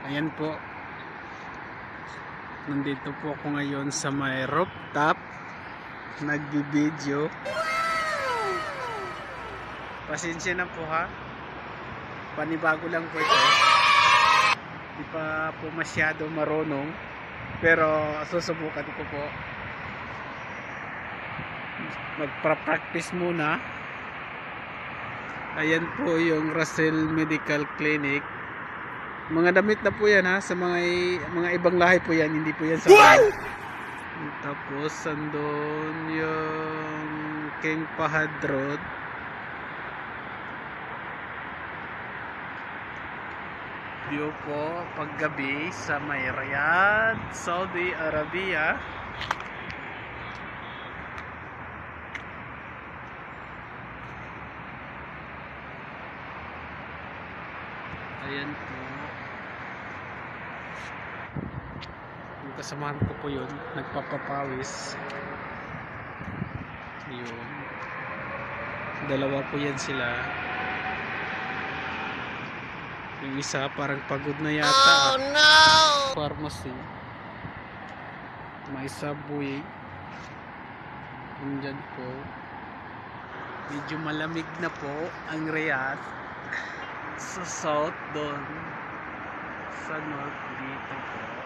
Ayan po. Nandito po ako ngayon sa may rooftop. Nagbibideo. Pasensya na po ha. Panibago lang po ito. Di pa po masyado marunong. Pero susubukan ko po. Magpa-practice muna. Ayan po yung Russell Medical Clinic. Mga damit na po yan ha. Sa mga ibang lahi po yan. Hindi po yan sa akin. Tapos andun yung King Fahad Road. View po paggabi sa may Riyadh, Saudi Arabia. Ayan po. Yung kasamahan ko po yun, nagpapapawis. Yun. Dalawa po yan sila. Yung isa parang pagod na yata. Oh no! Pharmacy. May subway. Andyan po. Medyo malamig na po ang Riyadh. Sa south doon. Sa north dito po.